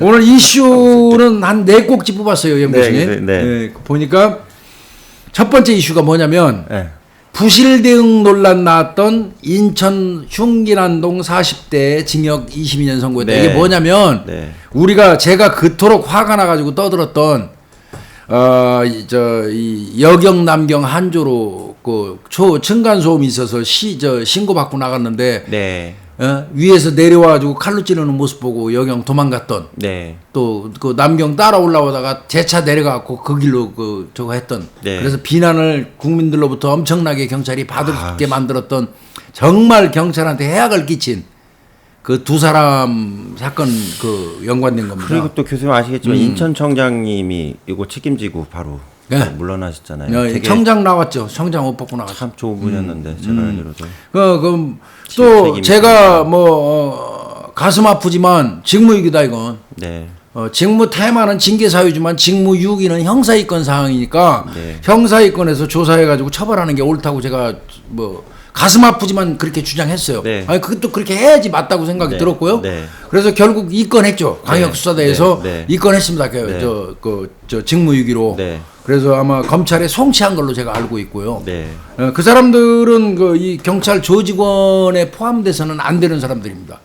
오늘 이슈는 한 4꼭지 뽑았어요, 연구실님. 네. 보니까 첫 번째 이슈가 뭐냐면 네. 부실 대응 논란 나왔던 인천 흉기난동 40대 징역 22년 선고했다. 네. 이게 뭐냐면 제가 그토록 화가 나가지고 떠들었던 이 여경 남경 한조로 그 층간 소음이 있어서 신고받고 나갔는데 위에서 내려와가지고 칼로 찌르는 모습 보고 여경 도망갔던 또 그 남경 따라 올라오다가 재차 내려가고 그 길로 저거 했던 그래서 비난을 국민들로부터 엄청나게 경찰이 받게 만들었던 정말 경찰한테 해악을 끼친 그 두 사람 사건 연관된 겁니다. 그리고 또 교수님 아시겠지만 인천청장님이 이거 책임지고 바로 물러나셨잖아요. 되게 청장 나왔죠. 청장 옷 벗고 나왔죠. 참 좋은 분이었는데 제가 알기로도. 그럼 또 제가 가슴 아프지만 직무유기다 이건. 직무 태만은 징계 사유지만 직무유기는 형사이권 사항이니까 형사이권에서 조사해가지고 처벌하는 게 옳다고 제가 가슴 아프지만 그렇게 주장했어요. 아니 그것도 그렇게 해야지 맞다고 생각이 들었고요. 그래서 결국 입건했죠. 광역수사대에서 입건했습니다. 저 직무유기로. 그래서 아마 검찰에 송치한 걸로 제가 알고 있고요. 그 사람들은 이 경찰 조직원에 포함돼서는 안 되는 사람들입니다.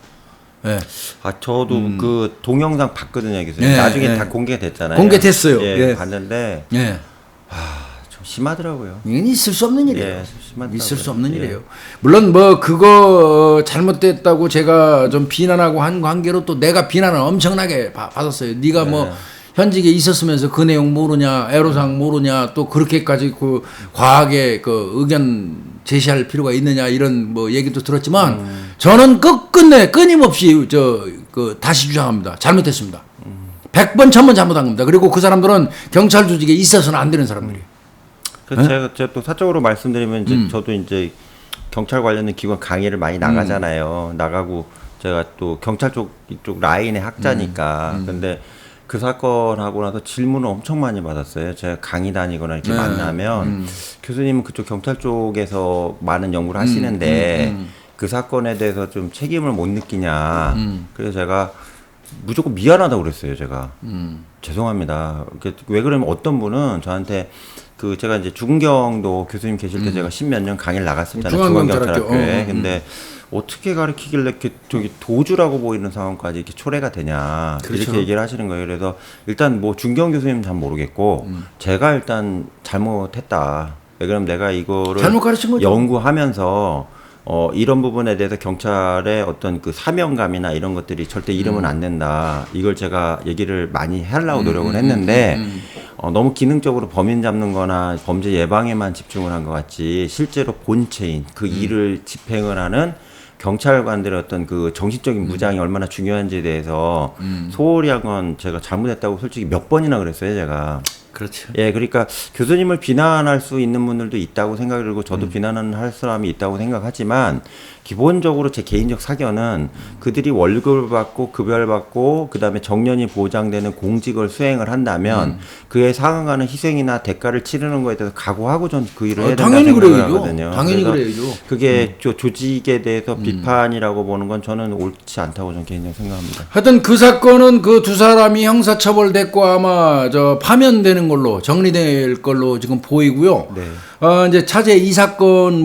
저도 그 동영상 봤거든요, 교수님. 나중에 다 공개가 됐잖아요. 공개됐어요. 봤는데. 좀 심하더라고요. 이건 있을 수 없는 일이에요. 있을 수 없는 일이에요. 물론 그거 잘못됐다고 제가 좀 비난하고 한 관계로 또 내가 비난을 엄청나게 받았어요. 네가 현직에 있었으면서 그 내용 모르냐, 애로사항 모르냐, 또 그렇게까지 과하게 의견 제시할 필요가 있느냐 이런 얘기도 들었지만 저는 끝끝내 끊임없이 다시 주장합니다. 잘못했습니다. 100번 1000번 잘못한 겁니다. 그리고 그 사람들은 경찰 조직에 있어서는 안 되는 사람들이에요. 제가 또 사적으로 말씀드리면 이제 저도 이제 경찰 관련된 기관 강의를 많이 나가잖아요. 나가고 제가 또 경찰 이쪽 라인의 학자니까. 근데 그 사건 하고 나서 질문을 엄청 많이 받았어요. 제가 강의 다니거나 이렇게 만나면 교수님은 그쪽 경찰 쪽에서 많은 연구를 하시는데 그 사건에 대해서 좀 책임을 못 느끼냐. 그래서 제가 무조건 미안하다고 그랬어요. 제가 죄송합니다. 왜 그러면 어떤 분은 저한테 제가 이제 중경도 교수님 계실 때 제가 10몇 년 강의를 나갔었잖아요. 중앙경찰학교에. 근데 어떻게 가르치길래 이렇게 도주라고 보이는 상황까지 이렇게 초래가 되냐. 이렇게 얘기를 하시는 거예요. 그래서 일단 중경 교수님은 잘 모르겠고 제가 일단 잘못했다. 왜 그러면 내가 이거를 잘못 가르친 거죠. 연구하면서 이런 부분에 대해서 경찰의 어떤 사명감이나 이런 것들이 절대 잃으면 안 된다. 이걸 제가 얘기를 많이 하려고 노력을 했는데 너무 기능적으로 범인 잡는 거나 범죄 예방에만 집중을 한 것 같지 실제로 본체인 그 일을 집행을 하는 경찰관들의 어떤 정신적인 무장이 얼마나 중요한지에 대해서 소홀히 한 건 제가 잘못했다고 솔직히 몇 번이나 그랬어요, 제가. 그렇죠. 그러니까 교수님을 비난할 수 있는 분들도 있다고 생각을 하고 저도 비난을 할 사람이 있다고 생각하지만 기본적으로 제 개인적 사견은 그들이 월급을 받고 급여를 받고 그다음에 정년이 보장되는 공직을 수행을 한다면 그에 상응하는 희생이나 대가를 치르는 거에 대해서 각오하고 전 그 일을 해야 된다고 생각을 하거든요. 당연히 그래야죠. 그게 조직에 대해서 비판이라고 보는 건 저는 옳지 않다고 저는 개인적으로 생각합니다. 하여튼 그 사건은 그 두 사람이 형사처벌됐고 아마 파면되는 걸로 정리될 걸로 지금 보이고요. 이제 차제 이 사건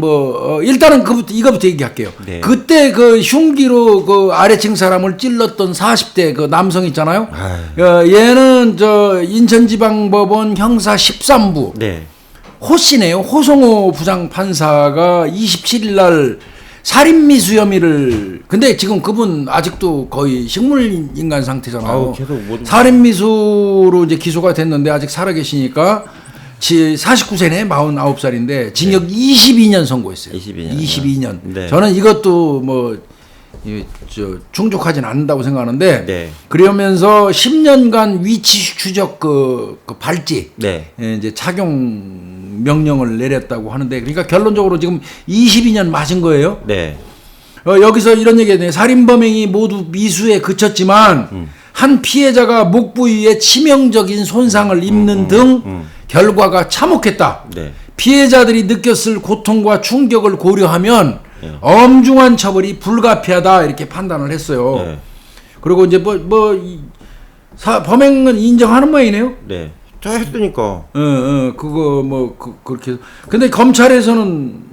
일단은 이거부터 얘기할게요. 그때 흉기로 아래층 사람을 찔렀던 40대 남성 있잖아요. 얘는 인천지방법원 형사 13부 호씨네요. 호성호 부장판사가 27일 날 살인미수 혐의를 근데 지금 그분 아직도 거의 식물인간 상태잖아요. 살인미수로 이제 기소가 됐는데 아직 살아계시니까 49세네 49살인데 징역 22년 선고했어요. 22년. 저는 이것도 충족하진 않는다고 생각하는데 그러면서 10년간 위치 추적 발찌 이제 착용 명령을 내렸다고 하는데 그러니까 결론적으로 지금 22년 맞은 거예요. 여기서 이런 얘기가 되네. 살인범행이 모두 미수에 그쳤지만 한 피해자가 목 부위에 치명적인 손상을 입는 등 결과가 참혹했다. 피해자들이 느꼈을 고통과 충격을 고려하면 엄중한 처벌이 불가피하다 이렇게 판단을 했어요. 그리고 이제 범행은 인정하는 모양이네요. 네. 다 했으니까. 그거 뭐 그렇게. 근데 검찰에서는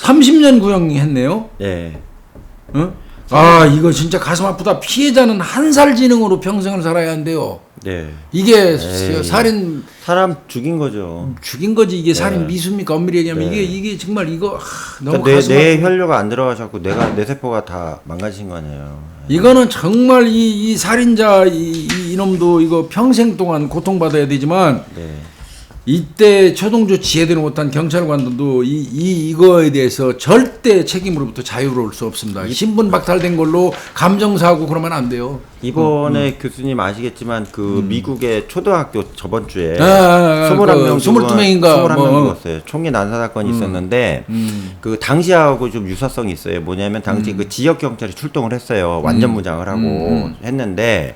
30년 구형했네요. 네. 아, 이거 진짜 가슴 아프다. 피해자는 한 살 지능으로 평생을 살아야 한대요. 네. 이게 에이, 살인 사람 죽인 거죠. 죽인 거지. 이게 살인 네. 미수입니까? 엄밀히 얘기하면 네. 이게 정말 이거 너무 그러니까 가슴 내 아프다. 혈류가 안 들어가셔고 내 세포가 다 망가진 거네요. 이거는 정말 이 살인자 이놈도 이거 평생 동안 고통받아야 되지만 네. 이때 초동조치 제대로 못한 경찰관들도 이거에 대해서 절대 책임으로부터 자유로울 수 없습니다. 신분 박탈된 걸로 감정사고 그러면 안 돼요. 이번에 교수님 아시겠지만 그 미국의 초등학교 저번 주에 21명 22명인가 21명 죽었어요. 총기 난사 사건이 있었는데 그 당시하고 좀 유사성이 있어요. 뭐냐면 당시 그 지역 경찰이 출동을 했어요. 완전 무장을 하고 했는데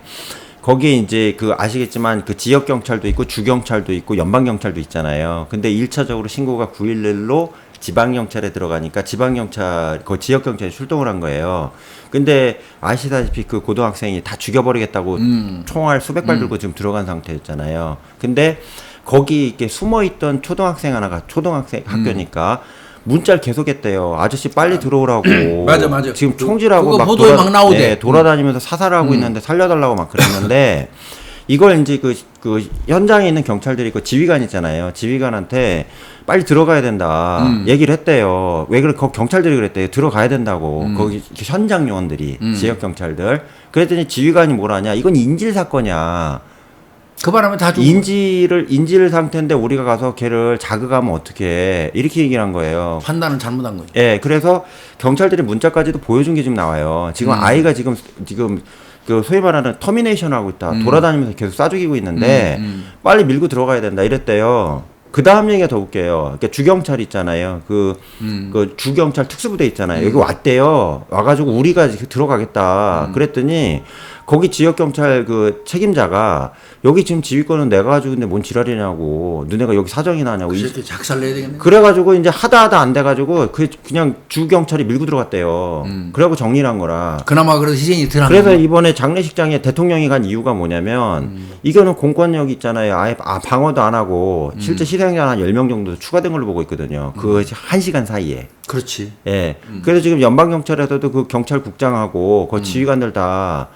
거기에 이제 그 아시겠지만 그 지역 경찰도 있고 주 경찰도 있고 연방 경찰도 있잖아요. 근데 1차적으로 신고가 911로 지방 경찰에 들어가니까 지방 경찰 그 지역 경찰이 출동을 한 거예요. 근데 아시다시피 그 고등학생이 다 죽여버리겠다고 총알 수백 발 들고 지금 들어간 상태였잖아요. 근데 거기 이렇게 숨어 있던 초등학생 하나가 초등학생 학교니까 문자를 계속했대요. 아저씨 빨리 들어오라고. 맞아. 지금 총질하고 막 보도에 막 나오대. 네, 돌아다니면서 사살하고 있는데 살려달라고 막 그랬는데 이걸 이제 그 현장에 있는 경찰들이 그 지휘관 있잖아요. 지휘관한테 빨리 들어가야 된다 얘기를 했대요. 왜 그래? 거 경찰들이 그랬대요. 들어가야 된다고. 거기 현장 요원들이 지역 경찰들. 그랬더니 지휘관이 뭐라냐? 이건 인질 사건이야. 그 바람에 다 죽고. 인질 상태인데 우리가 가서 걔를 자극하면 어떡해. 이렇게 얘기를 한 거예요. 판단은 잘못한 거죠. 예, 그래서 경찰들이 문자까지도 보여준 게 지금 나와요. 지금 아이가 지금 그 소위 말하는 터미네이션 하고 있다. 돌아다니면서 계속 쏴죽이고 있는데 빨리 밀고 들어가야 된다. 이랬대요. 그 다음 얘기가 더 웃겨요. 그러니까 주경찰 있잖아요. 그 주경찰 특수부대 있잖아요. 여기 왔대요. 와가지고 우리가 들어가겠다. 그랬더니 거기 지역경찰 그 책임자가 여기 지금 지휘권은 내가 가지고 있는데 뭔 지랄이냐고. 너네가 여기 사정이 나냐고. 이렇게 작살내야 되겠네. 그래가지고 이제 하다 안 돼가지고 그냥 주경찰이 밀고 들어갔대요. 그래갖고 정리를 한 거라. 그나마 그래서 희생이 덜 그래서 하는 이번에 장례식장에 대통령이 간 이유가 뭐냐면 이거는 공권력 있잖아요. 아예 방어도 안 하고 실제 희생자 한 10명 정도 추가된 걸로 보고 있거든요. 그 1시간 사이에. 그렇지. 예. 그래서 지금 연방경찰에서도 그 경찰국장하고 그 지휘관들 다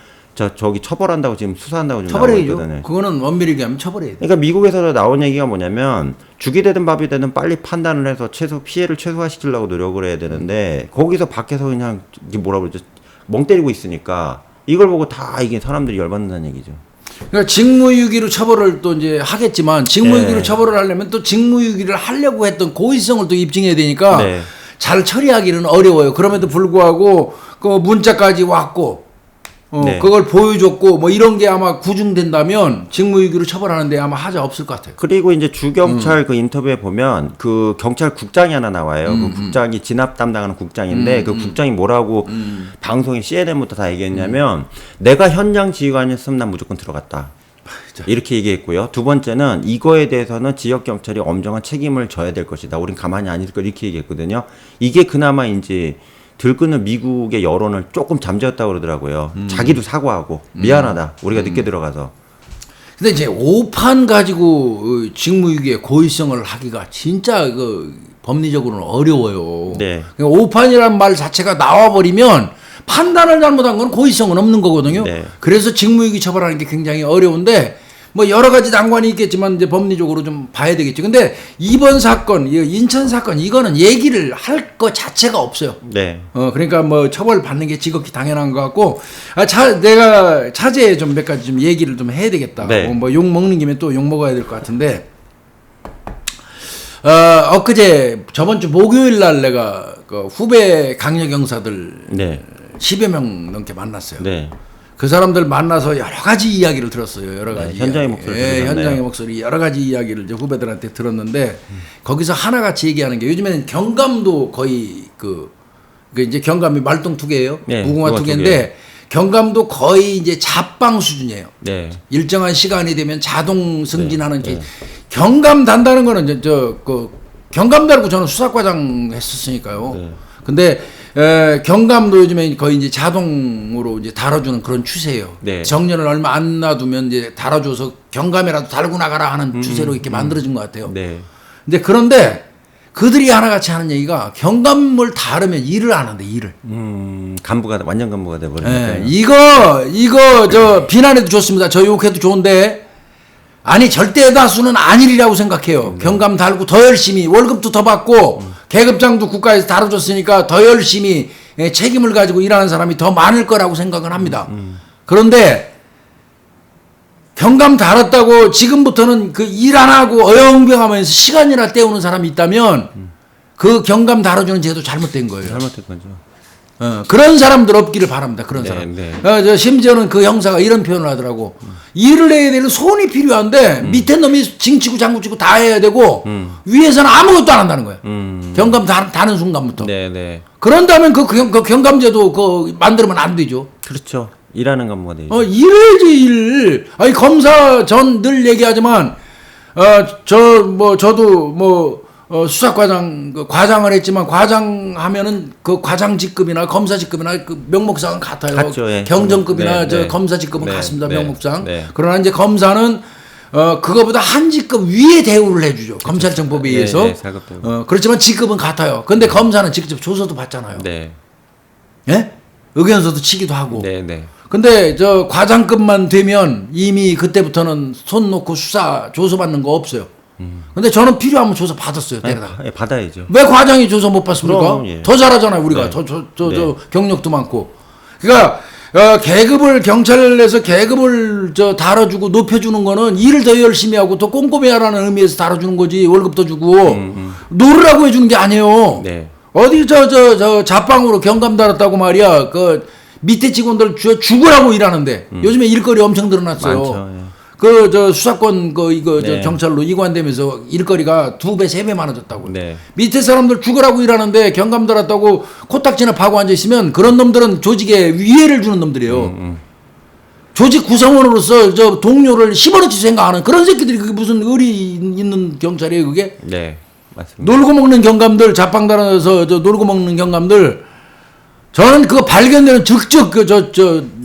저기 처벌한다고 지금 수사한다고 지금 나오고 처벌해야죠. 있거든요. 그거는 엄밀히 얘기하면 처벌해야 돼. 그러니까 미국에서 나온 얘기가 뭐냐면 죽이 되든 밥이 되든 빨리 판단을 해서 피해를 최소화시키려고 노력을 해야 되는데 거기서 밖에서 그냥 뭐라 그러죠? 멍 때리고 있으니까 이걸 보고 다 이게 사람들이 열받는다는 얘기죠. 그러니까 직무유기로 처벌을 또 이제 하겠지만 직무유기로 네. 처벌을 하려면 또 직무유기를 하려고 했던 고의성을 또 입증해야 되니까 네. 잘 처리하기는 어려워요. 그럼에도 불구하고 그 문자까지 왔고 네. 그걸 보여줬고 뭐 이런 게 아마 구중된다면 직무유기로 처벌하는데 아마 하자 없을 것 같아요. 그리고 이제 주경찰 그 인터뷰에 보면 그 경찰국장이 하나 나와요. 그 국장이 진압 담당하는 국장인데 그 국장이 뭐라고 방송에 CNN부터 다 얘기했냐면 내가 현장 지휘관이었으면 난 무조건 들어갔다. 이렇게 얘기했고요. 두 번째는 이거에 대해서는 지역 경찰이 엄정한 책임을 져야 될 것이다. 우린 가만히 안 있을 거 이렇게 얘기했거든요. 이게 그나마 이제 들끓는 미국의 여론을 조금 잠재웠다고 그러더라고요. 자기도 사과하고 미안하다. 우리가 늦게 들어가서. 근데 이제 5판 가지고 직무유기의 고의성을 하기가 진짜 그 법리적으로는 어려워요. 네. 5판이라는 말 자체가 나와버리면 판단을 잘못한 건 고의성은 없는 거거든요. 네. 그래서 직무유기 처벌하는 게 굉장히 어려운데 뭐 여러 가지 난관이 있겠지만 이제 법리적으로 좀 봐야 되겠죠. 근데 이번 사건, 인천 사건 이거는 얘기를 할 것 자체가 없어요. 네. 그러니까 뭐 처벌 받는 게 지극히 당연한 것 같고 내가 차제에 좀 몇 가지 좀 얘기를 좀 해야 되겠다. 네. 뭐 욕 먹는 김에 또 욕 먹어야 될 것 같은데 엊그제 저번 주 목요일 날 내가 그 후배 강력 형사들 네. 10여 명 넘게 만났어요. 네. 그 사람들 만나서 여러 가지 이야기를 들었어요. 여러 가지. 네, 현장의 목소리 현장의 목소리 여러 가지 이야기를 이제 후배들한테 들었는데 거기서 하나같이 얘기하는 게 요즘에는 경감도 거의 그 이제 경감이 말똥 두 개예요. 네, 무궁화 두 개인데 경감도 거의 이제 잡방 수준이에요. 네. 일정한 시간이 되면 자동 승진하는 게 네. 경감 단다는 거는 그 경감 달고 저는 수사과장 했었으니까요. 네. 근데 경감도 요즘에 거의 이제 자동으로 이제 달아주는 그런 추세예요. 네. 정년을 얼마 안 놔두면 이제 달아줘서 경감이라도 달고 나가라 하는 추세로 이렇게 만들어진 것 같아요. 네. 근데 그런데 그들이 하나같이 하는 얘기가 경감을 다르면 일을 안 한대, 일을. 간부가 완전 간부가 돼 버리니까. 예, 이거 저 비난해도 좋습니다. 저 욕해도 좋은데 아니 절대 다수는 아니리라고 생각해요. 경감 달고 더 열심히 월급도 더 받고 계급장도 국가에서 다뤄줬으니까 더 열심히 책임을 가지고 일하는 사람이 더 많을 거라고 생각은 합니다. 그런데 경감 달았다고 지금부터는 그 일 안 하고 어영병하면서 시간이나 때우는 사람이 있다면 그 경감 달아주는 제도 잘못된 거예요. 잘못된 거죠. 그런 사람들 없기를 바랍니다. 그런 네, 사람. 네. 심지어는 그 형사가 이런 표현을 하더라고. 일을 해야 되는 손이 필요한데 밑에 놈이 징치고 장구치고 다 해야 되고 위에서는 아무것도 안 한다는 거야. 경감 다는 순간부터. 네, 네. 그런다면 그 경감제도 만들면 안 되죠. 그렇죠. 일하는 간부가 되죠. 일해야지 일. 아니 검사 전 늘 얘기하지만 저도 수사과장 과장을 했지만 과장하면은 그 과장 직급이나 검사 직급이나 그 명목상은 같아요. 같죠, 예. 경정급이나 네, 네. 검사 직급은 네, 같습니다. 네, 명목상. 네. 그러나 이제 검사는 그거보다 한 직급 위에 대우를 해주죠. 검찰청법에 의해서. 네, 네, 그렇지만 직급은 같아요. 근데 검사는 직접 조서도 받잖아요. 네. 예? 의견서도 치기도 하고. 네, 네. 근데 저 과장급만 되면 이미 그때부터는 손 놓고 수사 조서 받는 거 없어요. 근데 저는 필요하면 조서 받았어요. 데려다가. 네, 받아야죠. 왜 과장이 조서 못 받습니까? 그럼, 예. 더 잘하잖아요. 우리가 네. 저 경력도 많고. 그러니까 계급을 경찰에서 계급을 달아주고 높여주는 거는 일을 더 열심히 하고 더 꼼꼼히 하라는 의미에서 달아주는 거지. 월급도 주고 놀으라고 해주는 게 아니에요. 네. 어디 저 자방으로 경감 달았다고 말이야. 그 밑에 직원들 죽으라고 일하는데 요즘에 일거리 엄청 늘어났어요. 많죠. 예. 그 수사권 이거 네. 경찰로 이관되면서 일거리가 2배 3배 많아졌다고. 네. 밑에 사람들 죽으라고 일하는데 경감 달았다고 코딱지나 파고 앉아 있으면 그런 놈들은 조직에 위해를 주는 놈들이에요. 조직 구성원으로서 저 동료를 10원어치 생각하는 그런 새끼들이 그게 무슨 의리 있는 경찰이에요, 그게? 네. 맞습니다. 놀고 먹는 경감들, 자빵 달아서 놀고 먹는 경감들, 저는 그거 발견되는 즉즉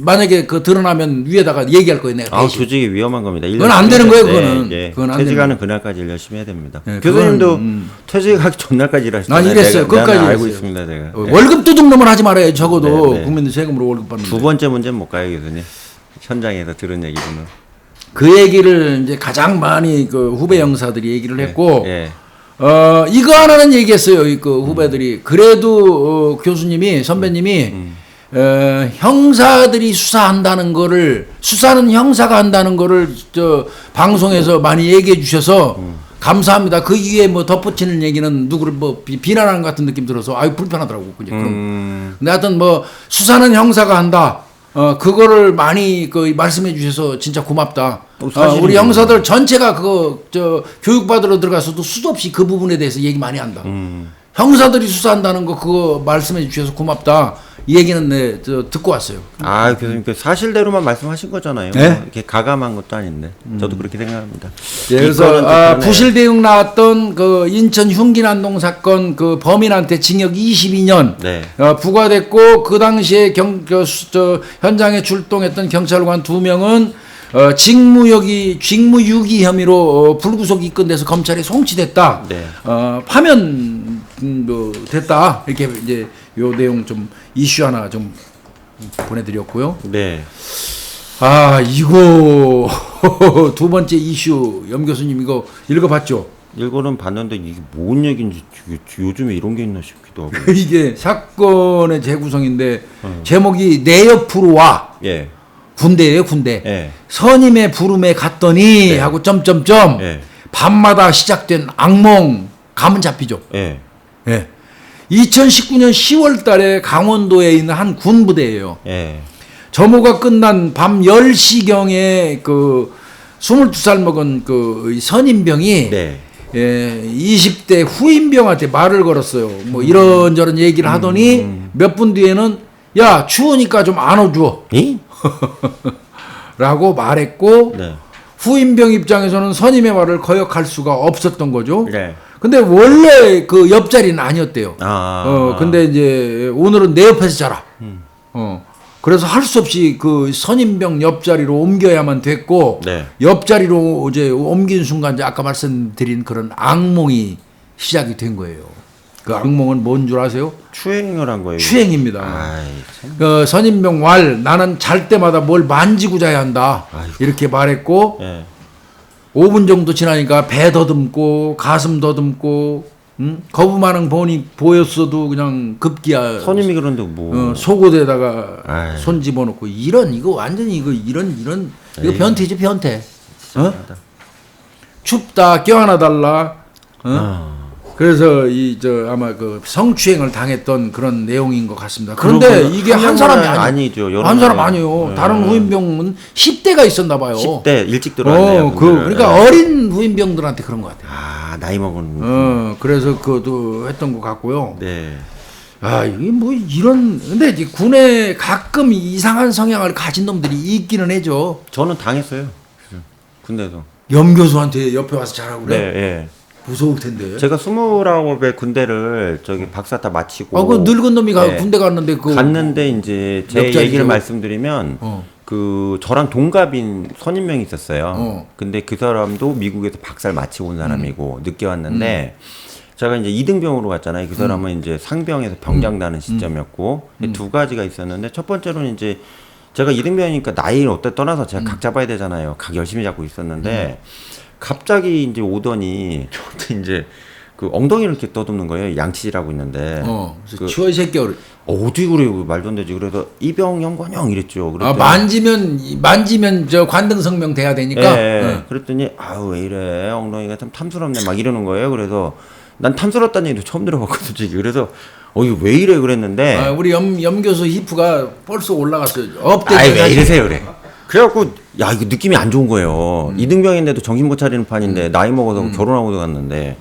만약에 드러나면 위에다가 얘기할 거예요, 내가. 대신. 조직이 위험한 겁니다. 그건 안 되는 거예요, 네, 그거는. 네. 그건 안 퇴직하는 그날까지 일 열심히 해야 됩니다. 네, 교수님도 퇴직하기 전날까지 일하시잖아요. 난 일했어요. 끝까지 알고 일했어요. 있습니다, 제가. 월급 도둑놈은 하지 말아요. 적어도 네, 네. 국민들 세금으로 월급 받는데. 두 번째 문제는 못 가요, 교수님. 현장에서 들은 얘기로는. 그 얘기를 이제 가장 많이 그 후배 형사들이 얘기를 했고, 예. 이거 하나는 얘기했어요. 그 후배들이. 그래도 교수님이, 선배님이 형사들이 수사한다는 거를, 수사는 형사가 한다는 거를 방송에서 많이 얘기해 주셔서 감사합니다. 그 이후에 덧붙이는 얘기는 누구를 비난하는 같은 느낌 들어서 아유 불편하더라고. 그냥 근데 하여튼 수사는 형사가 한다. 그거를 많이 말씀해 주셔서 진짜 고맙다. 우리 형사들 전체가 교육받으러 들어가서도 수도 없이 그 부분에 대해서 얘기 많이 한다. 형사들이 수사한다는 거 그거 말씀해 주셔서 고맙다. 이 얘기는 듣고 왔어요. 교수님 그 사실대로만 말씀하신 거잖아요. 네? 이렇게 가감한 것도 아닌데 저도 그렇게 생각합니다. 그래서 부실 대응 나왔던 그 인천 흉기난동 사건 그 범인한테 징역 22년 네. 부과됐고 그 당시에 현장에 출동했던 경찰관 2명은 직무유기 혐의로 불구속 입건돼서 검찰에 송치됐다. 네. 파면 됐다. 이렇게 이제 요 내용 좀 이슈 하나 좀 보내드렸고요. 네. 이거 두 번째 이슈 염 교수님 이거 읽어봤죠? 읽어는 봤는데 이게 뭔 얘기인지 요즘에 이런 게 있나 싶기도 하고. 이게 사건의 재구성인데 제목이 내 옆으로 와. 예. 군대예요, 군대. 예. 선임의 부름에 갔더니 하고 점점점 예. 밤마다 시작된 악몽 감은 잡히죠. 예. 예. 2019년 10월 달에 강원도에 있는 한 군부대예요. 예. 점호가 끝난 밤 10시경에 22살 먹은 선임병이 네. 20대 후임병한테 말을 걸었어요. 이런저런 얘기를 하더니 몇 분 뒤에는 야, 추우니까 좀 안아줘. 라고 말했고 네. 후임병 입장에서는 선임의 말을 거역할 수가 없었던 거죠. 네. 근데 원래 그 옆자리는 아니었대요. 근데 이제 오늘은 내 옆에서 자라. 그래서 할 수 없이 그 선임병 옆자리로 옮겨야만 됐고, 네. 옆자리로 이제 옮긴 순간 이제 아까 말씀드린 그런 악몽이 시작이 된 거예요. 그 악몽은 뭔 줄 아세요? 추행을 한 거예요. 추행입니다. 아이, 참. 그 선임병 왈 나는 잘 때마다 뭘 만지고 자야 한다. 아이고. 이렇게 말했고, 예. 5분 정도 지나니까 배 더듬고 가슴 더듬고 거부만한 본이 보였어도 그냥 급기야 선임이 그런데 뭐. 속옷에다가 아이. 손 집어넣고 이거 완전히 이거 에이. 변태지 변태. 춥다 껴안아 달라. 그래서 아마 그 성추행을 당했던 그런 내용인 것 같습니다. 그런데 이게 한 사람이 아니죠. 여러 한 사람 명이. 아니에요. 네. 다른 후임병은 10대가 있었나 봐요. 10대 일찍 들어왔네요. 그러니까 네. 어린 후임병들한테 그런 것 같아요. 나이 먹은. 그래서 그것도 했던 것 같고요. 네. 이게 뭐 근데 이제 군에 가끔 이상한 성향을 가진 놈들이 있기는 해죠. 저는 당했어요. 군대에서. 염 교수한테 옆에 와서 자라고 그래. 네, 예. 무서울 텐데. 제가 29의 군대를 박사 다 마치고. 그 늙은 놈이 네. 군대 갔는데 갔는데 이제 제 옆자리죠. 얘기를 말씀드리면 그 저랑 동갑인 선임명이 있었어요. 근데 그 사람도 미국에서 박사를 마치고 온 사람이고 늦게 왔는데 제가 이제 2등병으로 갔잖아요. 그 사람은 이제 상병에서 병장 나는 시점이었고 두 가지가 있었는데 첫 번째로는 이제 제가 2등병이니까 나이를 어디다 떠나서 제가 각 잡아야 되잖아요. 각 열심히 잡고 있었는데 갑자기 이제 오더니 저한테 이제 그 엉덩이를 이렇게 떠듬는 거예요. 양치질하고 있는데. 그래서 치워 이 새끼야. 어디 그래요? 말도 안 되지. 그래서 이병 영관형 이랬죠. 만지면 저 관등성명 돼야 되니까. 그랬더니 왜 이래? 엉덩이가 참 탐스럽네. 막 이러는 거예요. 그래서 난 탐스럽다는 얘기도 처음 들어봤거든요. 솔직히. 그래서 이거 왜 이래 그랬는데. 우리 염 교수 히프가 벌써 올라갔어요. 왜 이러세요, 그래. 그래갖고 이거 느낌이 안 좋은 거예요. 이등병인데도 정신 못 차리는 판인데 나이 먹어서 결혼하고도 갔는데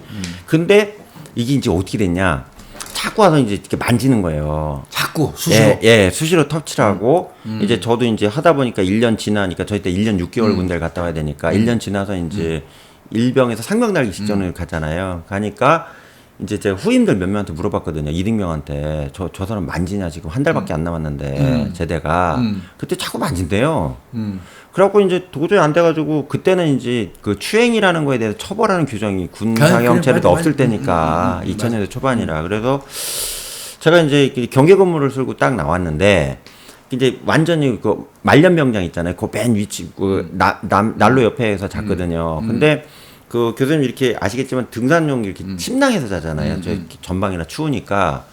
근데 이게 이제 어떻게 됐냐 자꾸 와서 이제 이렇게 만지는 거예요. 자꾸 수시로. 수시로 터치를 하고 이제 저도 이제 하다 보니까 1년 지나니까 저희 때 1년 6개월 군대를 갔다 와야 되니까 1년 지나서 이제 일병에서 상병 달기 직전을 갔잖아요. 가니까 이제 제가 후임들 몇 명한테 물어봤거든요. 이등병한테 저 사람 만지냐 지금 한 달밖에 안 남았는데 제대가 그때 자꾸 만진대요. 그래갖고 이제 도저히 안 돼가지고 그때는 이제 그 추행이라는 거에 대해서 처벌하는 규정이 군 상형체에도 없을 때니까 2000년대 초반이라 그래서 제가 이제 경계 근무를 쓰고 딱 나왔는데 이제 완전히 그 말년병장 있잖아요. 그 맨 위치 그 난로 옆에서 잤거든요. 근데 그 교수님 이렇게 아시겠지만 등산용 이렇게 침낭에서 자잖아요. 저 전방이라 추우니까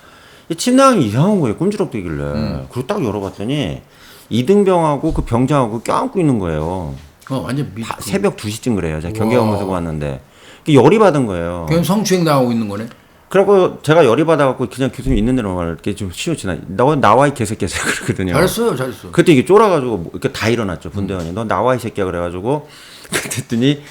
침낭이 이상한 거예요. 꼼지럽되길래. 그리고 딱 열어봤더니 이등병하고 그 병장하고 껴안고 있는 거예요. 완전 새벽 2시쯤 그래요. 제가 경계 근무 쓰고 왔는데 열이 받은 거예요. 그냥 성추행 당하고 있는 거네. 그리고 제가 열이 받아갖고 그냥 교수님 있는 대로 이렇게 좀 쉬어 지나. 너 나와 이 개새끼야 제가 그러거든요. 잘했어. 그때 이게 쫄아가지고 이렇게 다 일어났죠. 분대원이. 너 나와 이 새끼야 그래가지고 그랬더니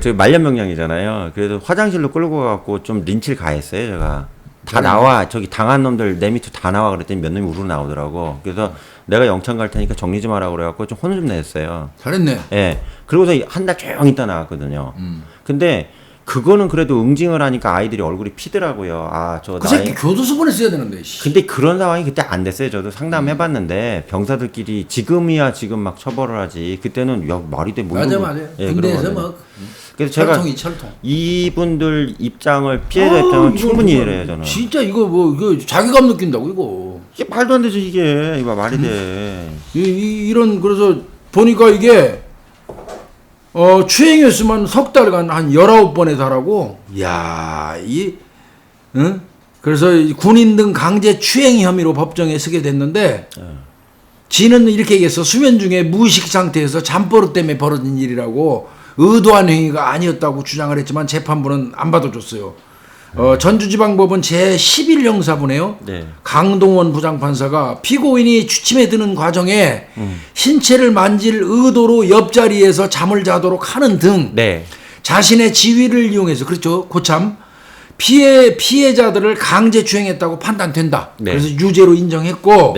저 말년병장이잖아요. 그래서 화장실로 끌고 가갖고 좀 린치를 가했어요, 제가. 다 나와. 저기 당한 놈들 내 밑으로 다 나와 그랬더니 몇 놈이 우르르 나오더라고. 그래서 내가 영창 갈 테니까 정리 좀 하라고 그래갖고 좀 혼을 좀 냈어요. 잘했네. 예. 그러고서 한 달 조용 있다 나왔거든요. 근데 그거는 그래도 응징을 하니까 아이들이 얼굴이 피더라고요. 그 새끼 교도소 보냈어야 되는데. 근데 그런 상황이 그때 안 됐어요. 저도 상담해봤는데 병사들끼리 지금이야 지금 막 처벌을 하지. 그때는 말이 돼. 맞아. 군대에서 막. 그래서 제가 철통. 이분들 입장을 피해자 입장을 충분히 이해를 해요. 저는. 진짜 이거 자괴감 느낀다고 이거. 이게 말도 안 되죠 이게. 이거 말이 돼. 이런 그래서 보니까 이게 추행이었으면 석 달간 한 19번에 달하고, 그래서 군인 등 강제 추행 혐의로 법정에 서게 됐는데, 지는 이렇게 얘기했어. 수면 중에 무의식 상태에서 잠버릇 때문에 벌어진 일이라고 의도한 행위가 아니었다고 주장을 했지만 재판부는 안 받아줬어요. 전주지방법원 제11형사부네요. 네. 강동원 부장판사가 피고인이 취침에 드는 과정에 신체를 만질 의도로 옆자리에서 잠을 자도록 하는 등 자신의 지위를 이용해서 그렇죠. 고참 피해자들을 강제 추행했다고 판단된다. 그래서 유죄로 인정했고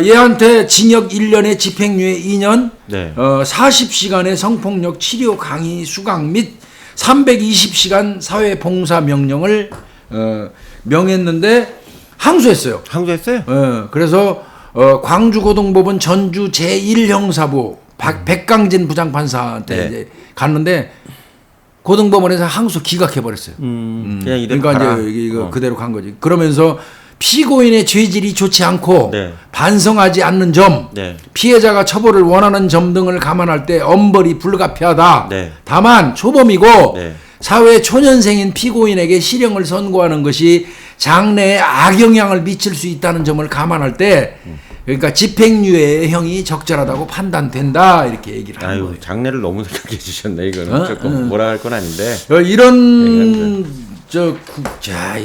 얘한테 징역 1년에 집행유예 2년 40시간의 성폭력 치료 강의 수강 및 320시간 사회봉사 명령을 명했는데 항소했어요. 항소했어요? 그래서 광주고등법원 전주 제1형사부 백강진 부장판사한테 네. 이제 갔는데 고등법원에서 항소 기각해버렸어요. 그냥 이대로 그러니까 가라. 이제 이거 그대로 간 거지. 그러면서 피고인의 죄질이 좋지 않고 네. 반성하지 않는 점, 네. 피해자가 처벌을 원하는 점 등을 감안할 때 엄벌이 불가피하다. 네. 다만 초범이고 네. 사회 초년생인 피고인에게 실형을 선고하는 것이 장래에 악영향을 미칠 수 있다는 점을 감안할 때 그러니까 집행유예의 형이 적절하다고 판단된다 이렇게 얘기를 하는 아유, 거예요. 장례를 너무 생각해 주셨네. 이거는 조금 뭐라 할 건 아닌데. 이런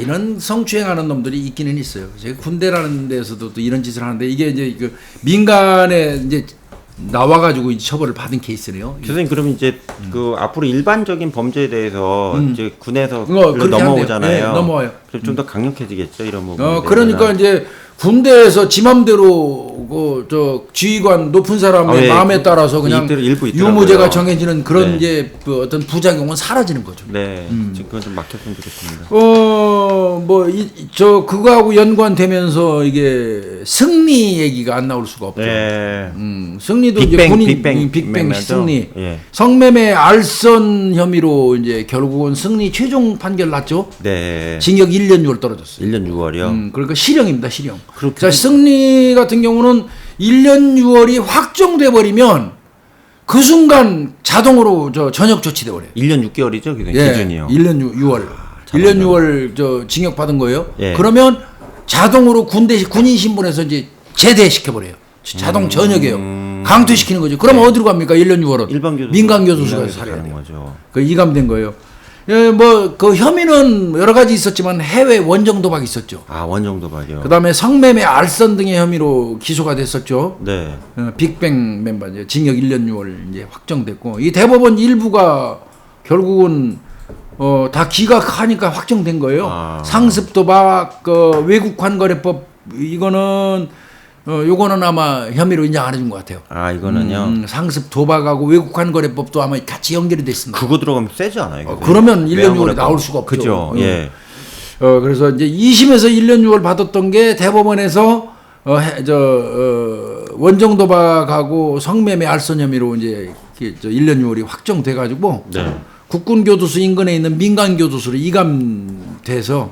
이런 성추행하는 놈들이 있기는 있어요. 제가 군대라는 데서도 또 이런 짓을 하는데 이게 이제 그 민간에 이제 나와가지고 이제 처벌을 받은 케이스네요. 교수님 그럼 이제 그 앞으로 일반적인 범죄에 대해서 이제 군에서 그렇게 넘어오잖아요. 한대요. 네, 넘어와요. 그럼 좀 더 강력해지겠죠 이런 부분. 그러니까 이제 군대에서 지 맘대로 지휘관 높은 사람의 예. 마음에 따라서 그냥 일부 있더라고요. 유무죄가 정해지는 그런 네. 이제 그 어떤 부작용은 사라지는 거죠. 네, 지금 그건 좀 막혔으면 좋겠습니다. 그거하고 연관되면서 이게 승리 얘기가 안 나올 수가 없죠. 네. 승리도 빅뱅, 이제 군인 빅뱅 빅뱅 승리. 예. 성매매 알선 혐의로 이제 결국은 승리 최종 판결 났죠. 네. 징역 1년 6월 떨어졌어요. 1년 6월이요. 그러니까 실형입니다, 실형. 그렇게 자, 승리 같은 경우는 1년 6월이 확정돼 버리면 그 순간 자동으로 전역 조치돼 버려요. 1년 6개월이죠, 기준이요. 예, 1년 6월. 1년 6월 징역 받은 거예요. 예. 그러면 자동으로 군인 신분에서 이제 제대시켜 버려요. 자동 전역이에요. 강퇴시키는 거죠. 그럼 어디로 갑니까? 1년 6월은 일반 교도소 민간 교도소에서 살아야 가는 돼요. 거죠. 그 이감된 거예요. 예, 그 혐의는 여러 가지 있었지만 해외 원정 도박 있었죠. 아, 원정 도박이요. 그다음에 성매매 알선 등의 혐의로 기소가 됐었죠. 네. 빅뱅 멤버죠. 징역 1년 6월 이제 확정됐고 이 대법원 일부가 결국은 다 기각하니까 확정된 거예요. 아. 상습 도박, 외국 환거래법 이거는 요거는 아마 혐의로 인정 안 해준 것 같아요. 아, 이거는요. 상습 도박하고 외국 환거래법도 아마 같이 연결이 돼 있습니다. 그거 들어가면 세지 않아요? 이거? 그러면 1년 외환 6월에 거래법. 나올 수가 없죠. 그죠. 예. 그래서 이제 2심에서 1년 6월 받았던 게 대법원에서 원정 도박하고 성매매 알선 혐의로 이제 1년 6월이 확정돼 가지고 네. 국군 교도소 인근에 있는 민간 교도소로 이감돼서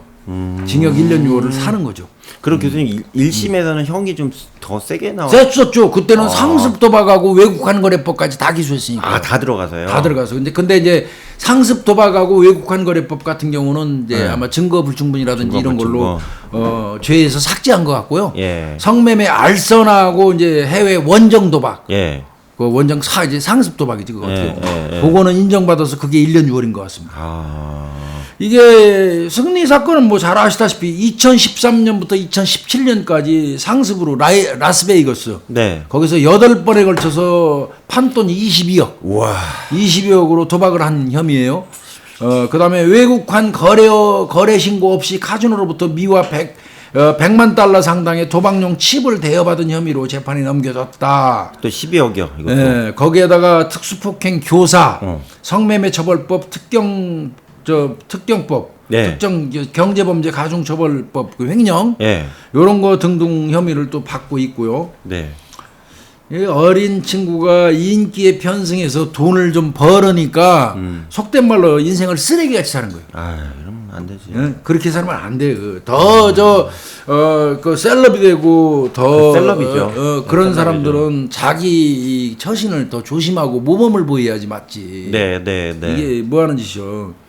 징역 1년 6월을 사는 거죠. 그럼 교수님 1심에서는 형이 좀 더 세게 나와. 셌었죠. 그때는 상습 도박하고 외국 환거래법까지 다 기소했으니까. 아, 다 들어가서요. 다 들어가서. 근데 이제 상습 도박하고 외국 환거래법 같은 경우는 이제 네. 아마 증거 불충분이라든지 증거 이런 걸로 불충분. 죄에서 삭제한 것 같고요. 예. 성매매 알선하고 이제 해외 원정 도박. 예. 그 원정 이제 상습 도박이지 그거 어떻게 보면. 예. 그거는 인정받아서 그게 1년 6월인 것 같습니다. 아. 이게 승리 사건은 뭐 잘 아시다시피 2013년부터 2017년까지 상습으로 라스베이거스 네. 거기서 8번에 걸쳐서 판돈 22억. 우와. 22억으로 도박을 한 혐의예요. 그다음에 외국환 거래 신고 없이 카지노로부터 미화 100만 달러 상당의 도박용 칩을 대여받은 혐의로 재판에 넘겨졌다. 또 12억이요. 이것도. 네, 거기에다가 특수폭행 교사, 어. 성매매 처벌법, 특경법, 네. 특정 경제범죄 가중처벌법 그 횡령 예. 이런 거 등등 혐의를 또 받고 있고요. 네. 이 어린 친구가 인기에 편승해서 돈을 좀 벌으니까 속된 말로 인생을 쓰레기같이 사는 거예요. 아, 이러면 안 되지. 예? 그렇게 살면 안 돼요. 그 셀럽이 되고 더 셀럽이죠. 그런 셀럽이죠. 사람들은 자기 이 처신을 더 조심하고 모범을 보여야지 맞지. 네. 이게 뭐 하는 짓이요.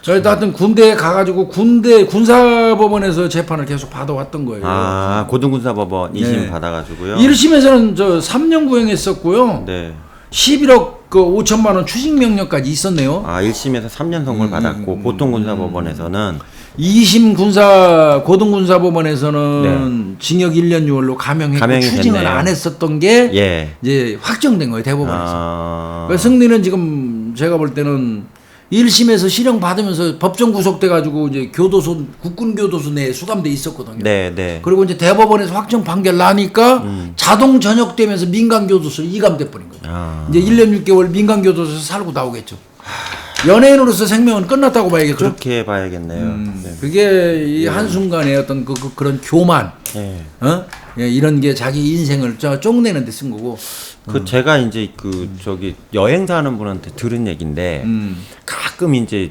그렇죠. 하여튼 군대에 가가지고 군사법원에서 재판을 계속 받아왔던 거예요. 아, 고등군사법원 2심 네. 받아가지고요. 1심에서는 3년 구형했었고요. 네. 11억 5천만 원 추징 명령까지 있었네요. 아, 1심에서 3년 선고를 받았고 보통군사법원에서는 2심 고등군사법원에서는 징역 1년 6월로 감형했고 감형이 추징을 됐네요. 안 했었던 게 예. 이제 확정된 거예요 대법원에서. 아. 그래서 승리는 지금 제가 볼 때는 1심에서 실형 받으면서 법정 구속돼 가지고 이제 국군 교도소 내에 수감돼 있었거든요. 네. 그리고 이제 대법원에서 확정 판결 나니까 자동 전역되면서 민간 교도소로 이감돼 버린 거예요. 아. 이제 1년 6개월 민간 교도소에서 살고 나오겠죠. 연예인으로서 생명은 끝났다고 봐야겠죠. 그렇게 봐야겠네요. 네. 그게 이 한순간에 어떤 그런 교만, 네. 예, 이런 게 자기 인생을 쪽내는 데 쓴 거고. 제가 이제 저기 여행사 하는 분한테 들은 얘기인데 가끔 이제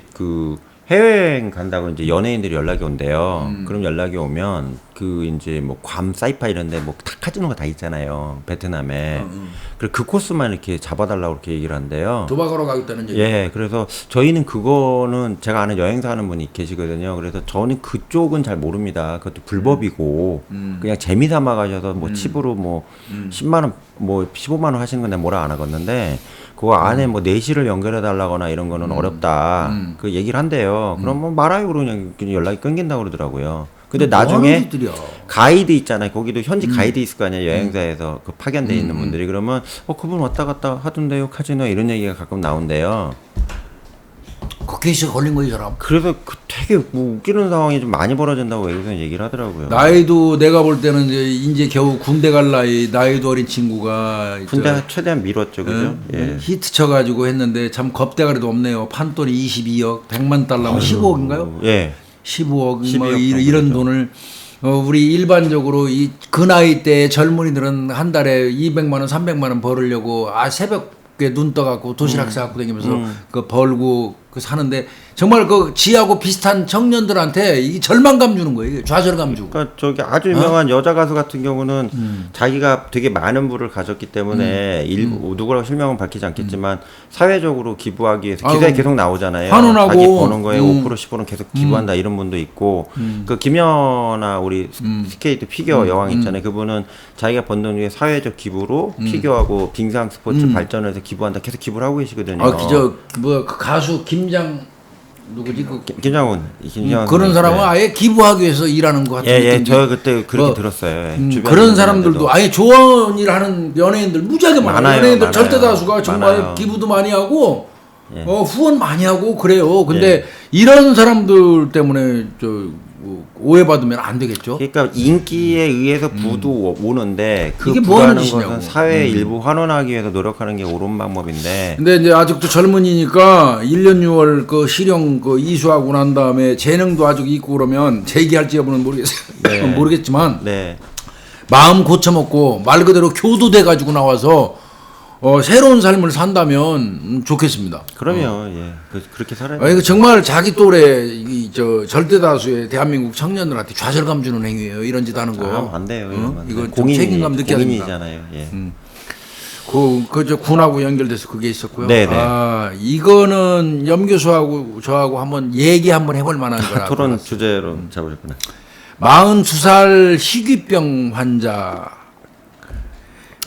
해외여행 간다고 이제 연예인들이 연락이 온대요. 그럼 연락이 오면 이제 뭐 괌 사이파 이런데 뭐 카지노가 다 있잖아요. 베트남에. 그래서 그 코스만 이렇게 잡아달라고 그렇게 얘기를 한대요. 도박하러 가겠다는 얘기. 예, 그래서 저희는 그거는 제가 아는 여행사 하는 분이 계시거든요. 그래서 저는 그쪽은 잘 모릅니다. 그것도 불법이고 그냥 재미 삼아 가셔서 뭐 칩으로 뭐 10만 원, 뭐 15만 원 하시는 건 내가 뭐라 안 하겠는데 그거 안에 뭐 내시를 연결해 달라거나 이런 거는 어렵다. 그 얘기를 한대요. 그럼 뭐 말아요. 그냥 연락이 끊긴다고 그러더라고요. 근데 나중에 가이드 있잖아요. 거기도 현지 가이드 있을 거 아니에요. 여행사에서 파견돼 있는 분들이 그러면 그분 왔다 갔다 하던데요. 카지노 이런 얘기가 가끔 나온대요. 그 케이스가 걸린 거이 사람. 그래서 되게 뭐 웃기는 상황이 좀 많이 벌어진다고 외국에서 얘기를 하더라고요. 나이도 내가 볼 때는 이제 겨우 군대 갈 나이도 어린 친구가 군대 최대한 미뤘죠, 그죠? 예. 히트 쳐가지고 했는데 참 겁대가리도 없네요. 판돈이 22억, 100만 달러면 15억인가요? 예. 15억 12억 뭐 이런 돈을 우리 일반적으로 그 나이 때 젊은이들은 한 달에 200만 원, 300만 원 벌으려고 새벽에 눈 떠갖고 도시락 싸갖고 다니면서 벌고 사는데 정말 지하고 비슷한 청년들한테 이 절망감 주는 거예요. 좌절감 주고. 그러니까 저기 아주 유명한 여자 가수 같은 경우는 자기가 되게 많은 부를 가졌기 때문에 누구라고 실명은 밝히지 않겠지만 사회적으로 기부하기 위해서 기사에 계속 나오잖아요. 환원하고 자기 버는 거에 5% 10%는 계속 기부한다 이런 분도 있고 김연아 우리 스케이트 피겨 여왕 있잖아요. 그분은 자기가 번 돈 중에 사회적 기부로 피겨하고 빙상 스포츠 발전을 해서 기부한다 계속 기부를 하고 계시거든요. 그 가수 누구지 김장훈 그런 사람은 아예 기부하기 위해서 일하는 것 같은 느낌이 저 그때 그렇게 들었어요. 그런 사람들도 아예 좋은 일 하는 연예인들 무지하게 많아요. 연예인들 절대 다수가 정말 기부도 많이 하고 후원 많이 하고 그래요. 근데 이런 사람들 때문에 오해받으면 안 되겠죠. 그러니까 인기에 의해서 부도 오는데 이게 뭐 하는 것은 사회 일부 환원하기 위해서 노력하는 게 옳은 방법인데. 근데 이제 아직도 젊은이니까 1년 6월 실형 이수하고 난 다음에 재능도 아직 있고 그러면 재기할지 여부는 모르겠어요. 모르겠지만 마음 고쳐먹고 말 그대로 교도돼 가지고 나와서 새로운 삶을 산다면 좋겠습니다. 그럼요, 그렇게 살아야. 이거 정말 자기 또래 절대 다수의 대한민국 청년들한테 좌절감 주는 행위예요. 이런 짓 하는 거. 안 돼요. 이거 좀 책임감 느껴야 됩니다. 공인이잖아요. 예. 군하고 연결돼서 그게 있었고요. 네네. 이거는 염 교수하고 저하고 한번 얘기 한번 해볼 만한 거라. 토론 주제로 잡으셨구나. 42살 희귀병 환자.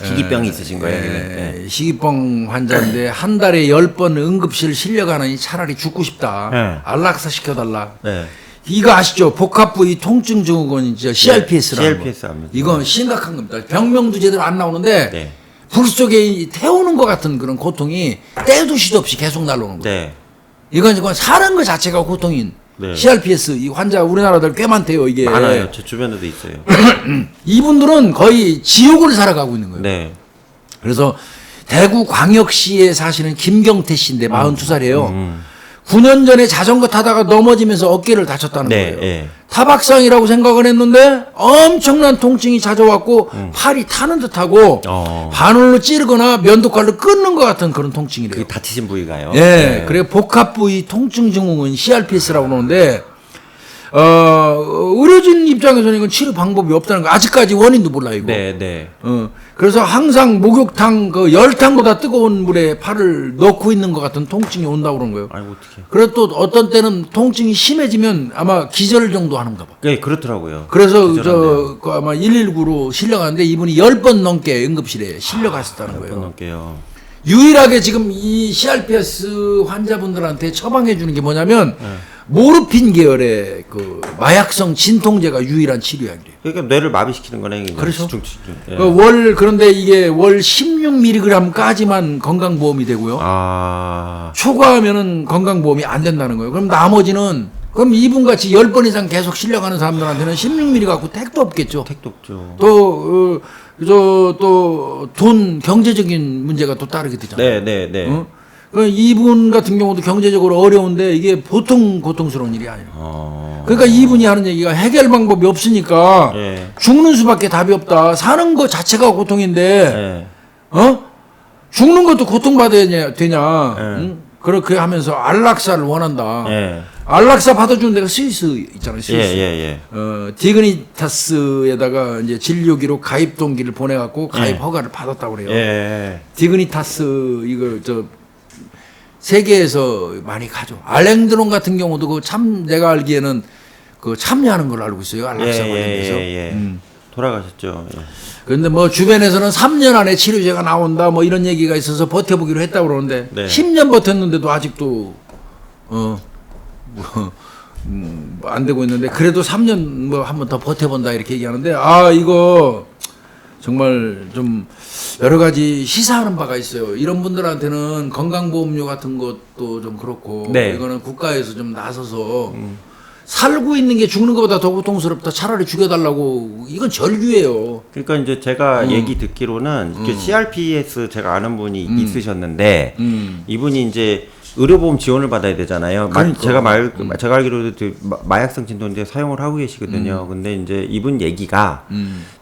희귀병이 있으신 거예요? 희귀병 환자인데 한 달에 10번 응급실 실려가느니 차라리 죽고 싶다. 안락사 시켜달라. 이거 아시죠? 복합부위 통증 증후군이죠. CRPS라는 거. CRPS 압니다. 이건 심각한 겁니다. 병명도 제대로 안 나오는데 불 속에 태우는 것 같은 그런 고통이 때도 시도 없이 계속 날아오는 거예요. 이건 사는 것 자체가 고통인 CRPS 이 환자 우리나라들 꽤 많대요. 이게 많아요. 제 주변에도 있어요. 이분들은 거의 지옥을 살아가고 있는 거예요. 그래서 대구 광역시에 사시는 김경태 씨인데 42살이에요. 9년 전에 자전거 타다가 넘어지면서 어깨를 다쳤다는 거예요. 타박상이라고 생각을 했는데 엄청난 통증이 찾아왔고 팔이 타는 듯하고 바늘로 찌르거나 면도칼로 끊는 것 같은 그런 통증이래요. 그게 다치신 부위가요? 그래 복합부위 통증 증후군 CRPS라고 그러는데 의료진 입장에서는 이건 치료 방법이 없다는 거 아직까지 원인도 몰라요. 이거. 그래서 항상 목욕탕 열탕보다 뜨거운 물에 팔을 넣고 있는 것 같은 통증이 온다고 그런 거예요. 아이고 어떡해. 그래서 또 어떤 때는 통증이 심해지면 아마 기절 정도 하는가 봐. 그렇더라고요. 그래서 아마 119로 실려가는데 이분이 10번 넘게 응급실에 실려갔었다는 거예요. 10번 넘게요. 유일하게 지금 이 CRPS 환자분들한테 처방해 주는 게 뭐냐면 모르핀 계열의 마약성 진통제가 유일한 치료약이래요. 그러니까 뇌를 마비시키는 거네. 그렇죠. 그런데 이게 월 16mg까지만 건강보험이 되고요. 초과하면은 건강보험이 안 된다는 거예요. 그럼 나머지는 그럼 이분같이 10번 이상 계속 실려가는 사람들한테는 16mg 갖고 택도 없겠죠. 택도 없죠. 또 돈 경제적인 문제가 또 따르게 되잖아요. 이분 같은 경우도 경제적으로 어려운데 이게 보통 고통스러운 일이 아니에요. 그러니까 이분이 하는 얘기가 해결 방법이 없으니까 예. 죽는 수밖에 답이 없다. 사는 것 자체가 고통인데, 죽는 것도 고통받아야 되냐. 응? 그렇게 하면서 안락사를 원한다. 예. 안락사 받아주는 데가 스위스 있잖아요. 스위스. 예. 디그니타스에다가 이제 진료기로 가입 동기를 보내갖고 가입 예. 허가를 받았다고 그래요. 예. 디그니타스 이거 세계에서 많이 가죠. 알랭드론 같은 경우도 그 참 내가 알기에는 그 참여하는 걸로 알고 있어요. 안락사 관련돼서. 돌아가셨죠. 예. 그런데 뭐 주변에서는 3년 안에 치료제가 나온다 뭐 이런 얘기가 있어서 버텨보기로 했다고 그러는데 네. 10년 버텼는데도 아직도 안 되고 있는데 그래도 3년 뭐 한 번 더 버텨본다 이렇게 얘기하는데 이거 정말 좀 여러 가지 시사하는 바가 있어요. 이런 분들한테는 건강보험료 같은 것도 좀 그렇고 네. 이거는 국가에서 좀 나서서 살고 있는 게 죽는 것보다 더 고통스럽다. 차라리 죽여달라고. 이건 절규예요. 그러니까 이제 제가 얘기 듣기로는 그 CRPS 제가 아는 분이 있으셨는데 이분이 이제 의료보험 지원을 받아야 되잖아요. 그러니까. 제가 알기로도 마약성 진통제 사용을 하고 계시거든요. 근데 이제 이분 얘기가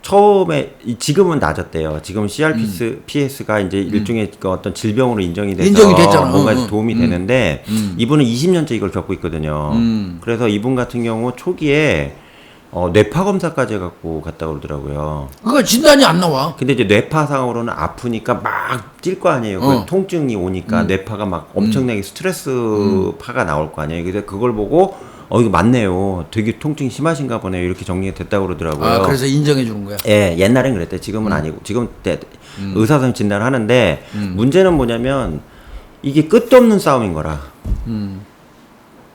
처음에 지금은 낮았대요. 지금 CRPS가 이제 일종의 그 어떤 질병으로 인정이 돼서 인정이 됐잖아. 뭔가 도움이 되는데 이분은 20년째 이걸 겪고 있거든요. 그래서 이분 같은 경우 초기에 뇌파 검사까지 해갖고 갔다 그러더라고요. 그거 진단이 안 나와. 근데 이제 뇌파상으로는 아프니까 막 뛸 거 아니에요. 그 통증이 오니까 뇌파가 막 엄청나게 스트레스 파가 나올 거 아니에요. 그래서 그걸 보고 이거 맞네요. 되게 통증이 심하신가 보네요. 이렇게 정리가 됐다고 그러더라고요. 그래서 인정해 주는 거야. 예, 옛날엔 그랬대. 지금은 아니고. 지금 의사 선생님 진단을 하는데 문제는 뭐냐면 이게 끝도 없는 싸움인 거라.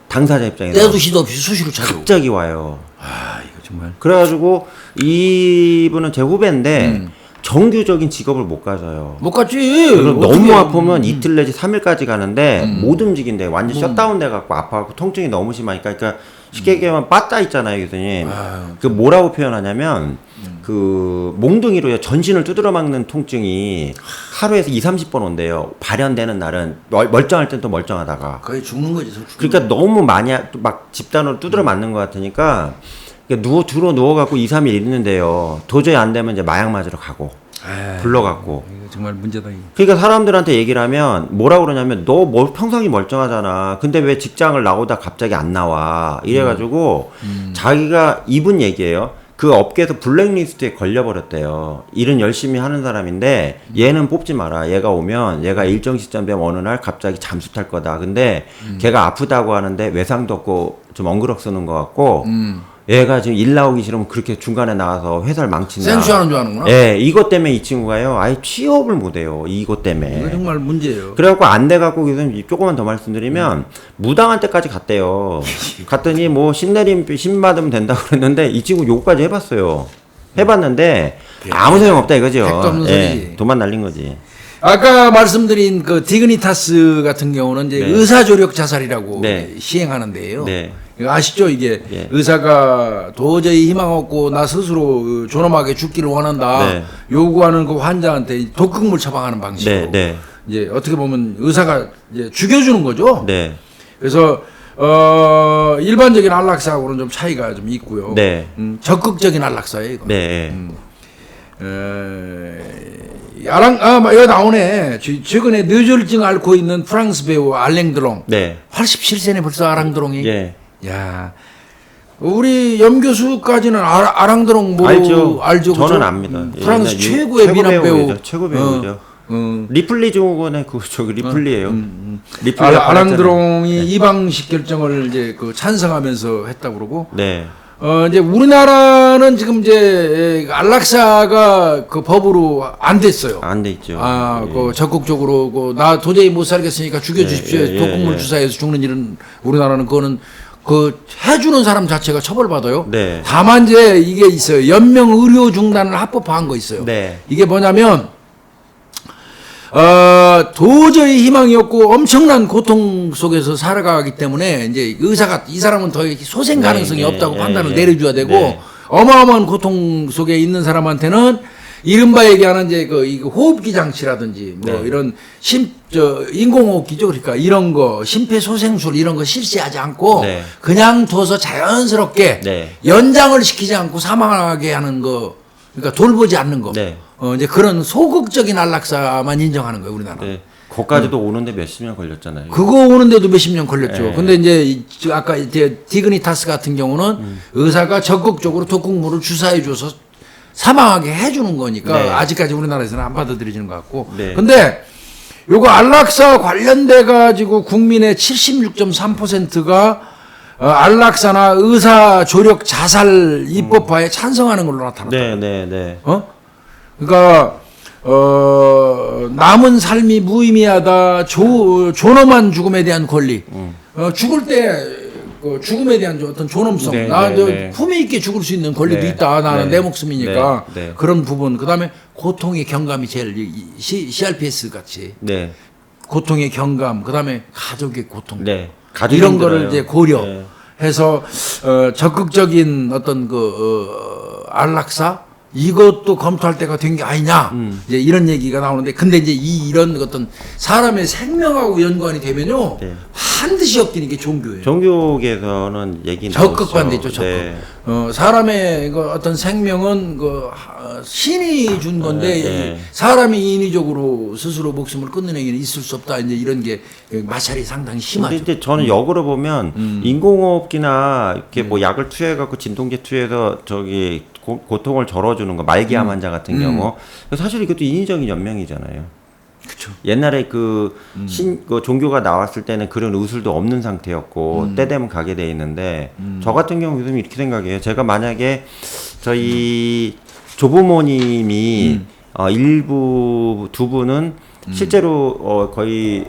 당사자 입장에서 때도 시도 없이 수시로 찾아오고. 갑자기 와요. 이거 정말. 그래가지고 이분은 제 후배인데 정규적인 직업을 못 가져요. 못 갔지. 그럼 너무 아프면 이틀 내지 3일까지 가는데 못 움직인대. 완전 셧다운 돼갖고 아파갖고 통증이 너무 심하니까. 그러니까 쉽게 얘기하면 빠따 있잖아요, 교수님. 그 뭐라고 표현하냐면 그 몽둥이로 전신을 두드려 막는 통증이 하루에서 30번 온대요. 발현되는 날은 멀쩡할 땐 또 멀쩡하다가. 거의 죽는 거지. 그러니까 너무 많이 막 집단으로 두드려 맞는 것 같으니까 주로 누워갖고 2, 3일 있는데요. 도저히 안 되면 이제 마약 맞으러 가고 불러갖고. 이거 정말 문제다. 이거. 그러니까 사람들한테 얘기를 하면 뭐라고 그러냐면 너 평상시 멀쩡하잖아. 근데 왜 직장을 나오다 갑자기 안 나와? 이래가지고 자기가 이분 얘기예요. 그 업계에서 블랙리스트에 걸려버렸대요. 일은 열심히 하는 사람인데 얘는 뽑지 마라. 얘가 오면 얘가 일정 시점 되면 어느 날 갑자기 잠수 탈 거다. 근데 걔가 아프다고 하는데 외상도 없고 좀 엉그럭쓰는 것 같고 얘가 지금 일 나오기 싫으면 그렇게 중간에 나가서 회사를 망친다. 센슈하는 줄 아는구나. 예, 이것 때문에 이 친구가요. 아예 취업을 못해요. 이것 때문에. 이거 정말 문제예요. 그래갖고 안 돼갖고 교수님 조금만 더 말씀드리면 무당한 때까지 갔대요. 갔더니 뭐 신 받으면 된다고 그랬는데 이 친구 요거까지 해봤어요. 해봤는데 아무 소용 없다 이거죠. 택도 없는 소리지. 돈만 날린 거지. 아까 말씀드린 그 디그니타스 같은 경우는 이제 네. 의사조력 자살이라고 네. 시행하는데요. 네. 이거 아시죠? 이게 예. 의사가 도저히 희망 없고 나 스스로 존엄하게 죽기를 원한다. 네. 요구하는 그 환자한테 독극물 처방하는 방식으로. 네, 네. 이제 어떻게 보면 의사가 이제 죽여주는 거죠. 네. 그래서 일반적인 안락사하고는 좀 차이가 좀 있고요. 네. 적극적인 안락사예요. 이거. 네. 여기 나오네. 최근에 뇌졸중 앓고 있는 프랑스 배우 알랭드롱. 네. 87세네 벌써 아랑드롱이. 예. 야, 우리 염 교수까지는 아랑드롱 뭐 알죠? 저는 그죠? 압니다. 프랑스 예, 최고의 미남 배우. 최고 배우죠. 리플리 증후군의 저기 리플리예요. 리플리 아랑드롱이 이방식 결정을 이제 그 찬성하면서 했다고 그러고. 네. 이제 우리나라는 지금 이제 안락사가 그 법으로 안 됐어요. 안 돼 있죠. 그 적극적으로 나 도저히 못 살겠으니까 죽여주십시오. 예, 예, 독극물 예. 주사해서 죽는 일은 우리나라는 그거는 그 해주는 사람 자체가 처벌받아요. 네. 다만 이제 이게 있어요. 연명 의료 중단을 합법화한 거 있어요. 네. 이게 뭐냐면 도저히 희망이 없고 엄청난 고통 속에서 살아가기 때문에 이제 의사가 이 사람은 더 소생 가능성이 네, 없다고 네, 판단을 네. 내려줘야 되고 네. 어마어마한 고통 속에 있는 사람한테는 이른바 얘기하는 이제 이거 호흡기 장치라든지 뭐 네. 이런 인공호흡기죠. 그러니까 이런 거 심폐소생술 이런 거 실시하지 않고 네. 그냥 둬서 자연스럽게 네. 연장을 시키지 않고 사망하게 하는 거, 그러니까 돌보지 않는 거. 네. 이제 그런 소극적인 안락사만 인정하는 거예요, 우리나라. 네. 거기까지도 오는데 몇십 년 걸렸잖아요. 그거 오는데도 몇십 년 걸렸죠. 네. 근데 이제 아까 이제 디그니타스 같은 경우는 의사가 적극적으로 독극물을 주사해줘서 사망하게 해주는 거니까 네. 아직까지 우리나라에서는 안 받아들여지는 것 같고. 네. 근데 요거 안락사 관련돼 가지고 국민의 76.3%가 안락사나 의사 조력 자살 입법화에 찬성하는 걸로 나타났다. 네, 네, 네. 그러니까 남은 삶이 무의미하다. 존엄한 죽음에 대한 권리. 죽을 때 죽음에 대한 어떤 존엄성. 네, 나도 네, 네. 품위 있게 죽을 수 있는 권리도 네, 있다. 나는 네, 내 목숨이니까 네, 네. 그런 부분. 그다음에 고통의 경감이 제일 CRPS 같이 네. 고통의 경감. 그다음에 가족의 고통. 네. 가족이 이런 힘들어요. 거를 이제 고려. 네. 해서 적극적인 어떤 안락사 이것도 검토할 때가 된 게 아니냐 이제 이런 얘기가 나오는데 근데 이제 이런 어떤 사람의 생명하고 연관이 되면요 네. 반드시 엮이는 게 종교예요. 종교계에서는 얘기 적극 나오죠. 반대죠. 적극. 네. 사람의 어떤 생명은 신이 준 건데 네, 네. 사람이 인위적으로 스스로 목숨을 끊는 행위는 있을 수 없다. 이제 이런 게 마찰이 상당히 심하죠. 근데 이제 저는 역으로 보면 인공호흡기나 이렇게 뭐 약을 투여해갖고 진통제 투여해서 저기 고통을 덜어주는 거 말기암 환자 같은 경우 사실 이것도 인위적인 연명이잖아요. 그렇죠. 옛날에 그 종교가 나왔을 때는 그런 의술도 없는 상태였고 때 되면 가게 돼 있는데 저 같은 경우 요즘 이렇게 생각해요. 제가 만약에 저희 조부모님이 일부 두 분은 실제로 거의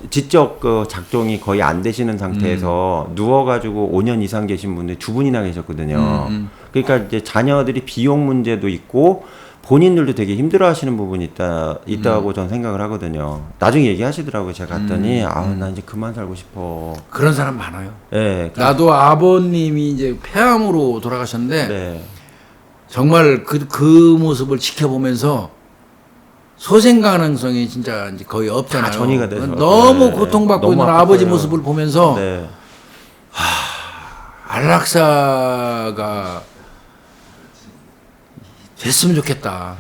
지적 작동이 거의 안 되시는 상태에서 누워가지고 5년 이상 계신 분들이 두 분이나 계셨거든요. 그러니까 이제 자녀들이 비용 문제도 있고 본인들도 되게 힘들어하시는 부분이 있다고 저는 생각을 하거든요. 나중에 얘기하시더라고요. 제가 갔더니 나 이제 그만 살고 싶어. 그런 사람 많아요. 네, 나도 아버님이 이제 폐암으로 돌아가셨는데 네. 정말 그 모습을 지켜보면서 소생 가능성이 진짜 이제 거의 없잖아요. 다 전이가 돼서. 너무 네. 고통받고 너무 있는 아팠어요. 아버지 모습을 보면서 네. 안락사가 됐으면 좋겠다.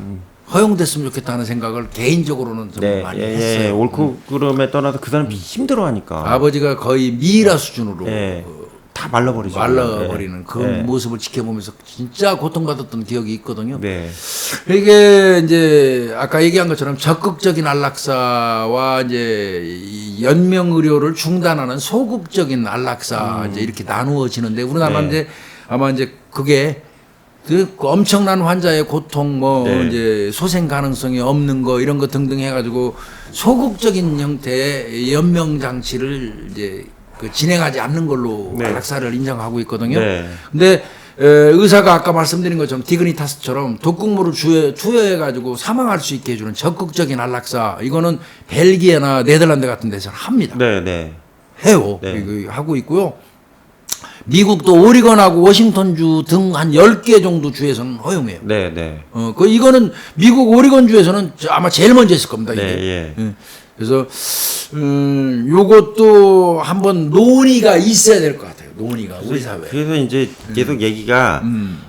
허용됐으면 좋겠다 하는 생각을 개인적으로는 좀 네, 많이 예, 했어요. 예, 옳고 그름에 떠나서 그 사람이 힘들어하니까. 아버지가 거의 미이라 수준으로 예, 다 말라버리죠. 말라버리는 그 예. 모습을 지켜보면서 진짜 고통받았던 기억이 있거든요. 네. 이게 이제 아까 얘기한 것처럼 적극적인 안락사와 이제 이 연명 의료를 중단하는 소극적인 안락사 이제 이렇게 나누어지는데 우리나라 네. 이제 아마 이제 그게 그 엄청난 환자의 고통 뭐 네. 이제 소생 가능성이 없는 거 이런 거 등등 해가지고 소극적인 형태의 연명 장치를 이제 진행하지 않는 걸로 네. 안락사를 인정하고 있거든요. 네. 근데 의사가 아까 말씀드린 것처럼 디그니타스처럼 독극물을 투여해가지고 사망할 수 있게 해주는 적극적인 안락사 이거는 벨기에나 네덜란드 같은 데서는 합니다. 네, 네. 해요. 네. 이거 하고 있고요. 미국도 오리건하고 워싱턴주 등 한 10개 정도 주에서는 허용해요. 네, 네. 이거는 미국 오리건 주에서는 아마 제일 먼저 했을 겁니다. 이게. 네, 예. 그래서 요것도 한번 논의가 있어야 될 것 같아요. 논의가 우리 사회에. 그래서 이제 계속 얘기가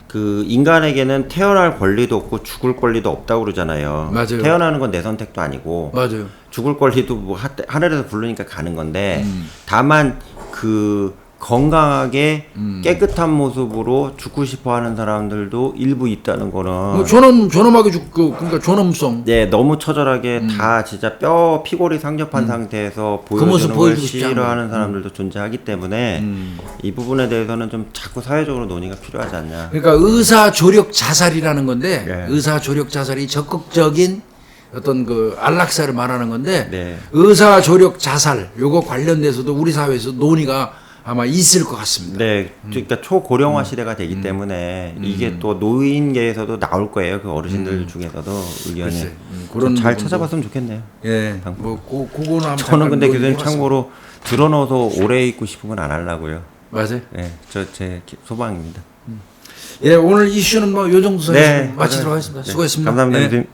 그 인간에게는 태어날 권리도 없고 죽을 권리도 없다고 그러잖아요. 맞아요. 태어나는 건 내 선택도 아니고 맞아요. 죽을 권리도 뭐 하늘에서 부르니까 가는 건데 다만 그 건강하게 깨끗한 모습으로 죽고 싶어 하는 사람들도 일부 있다는 거는 뭐 존엄하게 죽고 그러니까 존엄성. 네, 너무 처절하게 다 진짜 뼈 피골이 상접한 상태에서 그 모습 보여주는 걸 보여주고 싶지 싫어하는 사람들도 존재하기 때문에 이 부분에 대해서는 좀 자꾸 사회적으로 논의가 필요하지 않냐. 그러니까 의사 조력 자살이라는 건데 네. 의사 조력 자살이 적극적인 어떤 그 안락사를 말하는 건데 네. 의사 조력 자살 요거 관련돼서도 우리 사회에서 논의가 아마 있을 것 같습니다. 네, 그러니까 초고령화 시대가 되기 때문에 이게 또 노인계에서도 나올 거예요. 그 어르신들 중에서도 의견이 글쎄, 그런 잘 부분도. 찾아봤으면 좋겠네요. 예, 뭐 그거는 한번 저는 근데 잠깐 교수님 논의해봤어요. 참고로 들어넣어서 오래 있고 싶은 건 안 하려고요. 맞아요. 네, 제 소망입니다. 예, 오늘 이슈는 뭐 요 정도 선에서 네, 마치도록 하겠습니다. 네. 수고했습니다. 감사합니다. 예. 선생님.